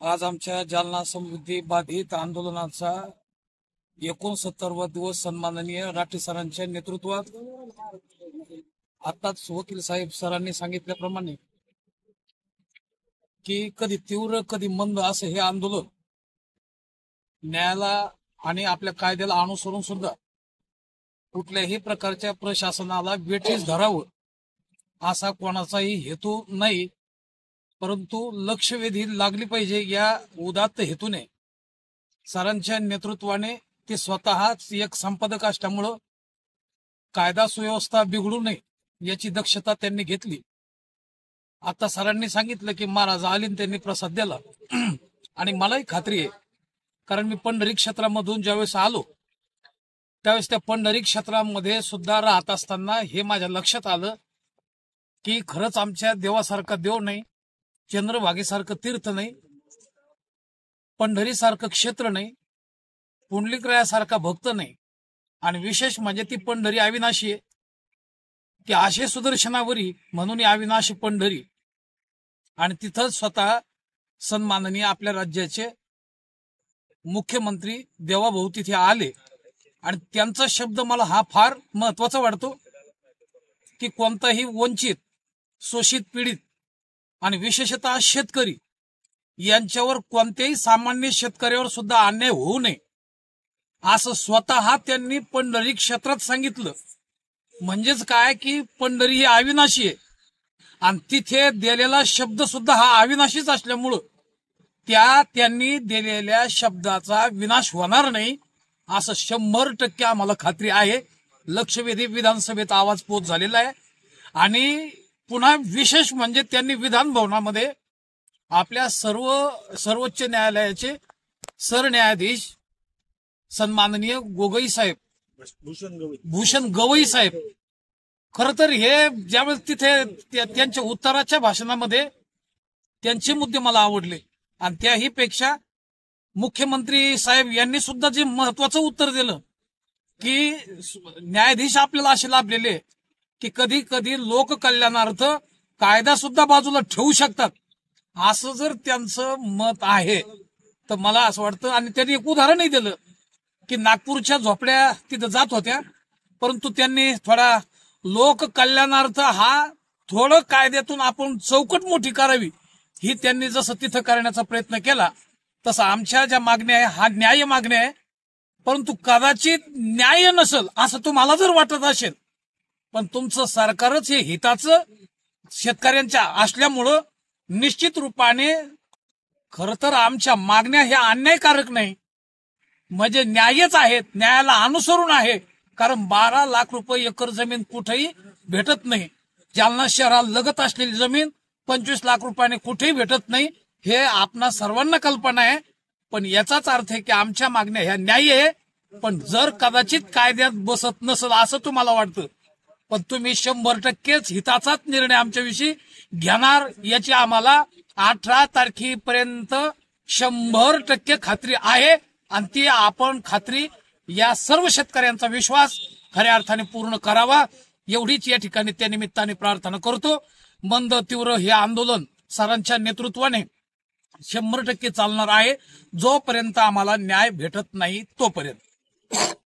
आज आमच्या जालना समृद्धी बाधित आंदोलनाचा 69वा दिवस सन्माननीय राठी सरांच्या नेतृत्वात आताच वकील साहेब सरांनी सांगितल्याप्रमाणे की कधी तीव्र कधी मंद असं हे आंदोलन न्यायाला आणि आपल्या कायद्याला अनुसरून सुद्धा कुठल्याही प्रकारच्या प्रशासनाला वेठीस धरावं असा कोणाचाही हेतू नाही, परंतु लक्षवेधी लागली पाहिजे या उदात्त हेतूने सरांच्या नेतृत्वाने ते स्वतःच एक संपादक असल्यामुळं कायदा सुव्यवस्था बिघडू नये याची दक्षता त्यांनी घेतली। आता सरांनी सांगितलं की महाराज आलीन त्यांनी प्रसाद दिला आणि मलाही खात्री आहे, कारण मी पंढरी क्षेत्रामधून ज्यावेळेस आलो त्यावेळेस त्या पंढरी क्षेत्रामध्ये सुद्धा राहत असताना हे माझ्या लक्षात आलं की खरंच आमच्या देवासारखा देव नाही, चंद्रभागेसारखं तीर्थ नाही, पंढरीसारखं क्षेत्र नाही, पुंडलिकरायासारखा भक्त नाही, आणि विशेष म्हणजे ती पंढरी अविनाशी आहे की आशे सुदर्शनावरी म्हणून अविनाशी पंढरी। आणि तिथं स्वतः सन्माननीय आपल्या राज्याचे मुख्यमंत्री देवाभाऊ तिथे आले आणि त्यांचा शब्द मला हा फार महत्वाचा वाटतो की कोणताही वंचित, शोषित, पीडित आणि विशेषतः शेतकरी यांच्यावर कोणत्याही सामान्य शेतकऱ्यावर सुद्धा अन्याय होऊ नये असं स्वतः त्यांनी पंढरी क्षेत्रात सांगितलं। म्हणजेच काय की पंढरी ही अविनाशी आहे आणि तिथे दिलेला शब्द सुद्धा हा अविनाशीच असल्यामुळं त्यांनी दिलेल्या शब्दाचा विनाश होणार नाही असं 100% आम्हाला खात्री आहे। लक्षवेधी विधानसभेत आवाज पोच झालेला आहे आणि पुन्हा विशेष म्हणजे त्यांनी विधान भवनामध्ये आपल्या सर्वोच्च न्यायालयाचे सरन्यायाधीश सन्माननीय गोगोई साहेब, भूषण गवई साहेब, खर तर हे ज्यावेळेस तिथे त्यांच्या उत्तराच्या भाषणामध्ये त्यांचे मुद्दे मला आवडले आणि त्याही पेक्षा मुख्यमंत्री साहेब यांनी सुद्धा जे महत्वाचं उत्तर दिलं की न्यायाधीश आपल्याला असे लाभलेले की कधी कधी लोक कल्याणार्थ कायदा सुद्धा बाजूला ठेवू शकतात, असं जर त्यांचं मत आहे तर मला असं वाटतं। आणि त्यांनी एक उदाहरणही दिलं की नागपूरच्या झोपड्या तिथं जात होत्या, परंतु त्यांनी थोडा लोक कल्याणार्थ हा थोडं कायद्यातून आपण चौकट मोठी करावी ही त्यांनी जसं तिथं करण्याचा प्रयत्न केला तसं आमच्या ज्या मागण्या आहे हा न्याय मागण्या आहे, परंतु कदाचित न्याय नसेल असं तुम्हाला जर वाटत असेल, पण तुमचं सरकारच हे हिताचं शेतकऱ्यांच्या असल्यामुळं निश्चित रूपाने खर तर आमच्या मागण्या ह्या अन्यायकारक नाही, म्हणजे न्यायच आहेत, न्यायाला अनुसरून आहे। कारण 12 लाख रुपये एकर जमीन कुठेही भेटत नाही, जालना शहराला लगत असलेली जमीन 25 लाख रुपयाने कुठेही भेटत नाही, हे आपणा सर्वांना कल्पना आहे। पण याचाच अर्थ आहे की आमच्या मागण्या ह्या न्याय आहे, पण जर कदाचित कायद्यात बसत नसेल असं तुम्हाला वाटतं, पण तुम्ही 100%च हिताचाच निर्णय आमच्याविषयी घेणार याची आम्हाला 18 तारखेपर्यंत 100% खात्री आहे आणि ती आपण खात्री या सर्व शेतकऱ्यांचा विश्वास खऱ्या अर्थाने पूर्ण करावा एवढीच या ठिकाणी त्या निमित्ताने प्रार्थना करतो। मंद तीव्र हे आंदोलन सरांच्या नेतृत्वाने 100% चालणार आहे जोपर्यंत आम्हाला न्याय भेटत नाही तोपर्यंत।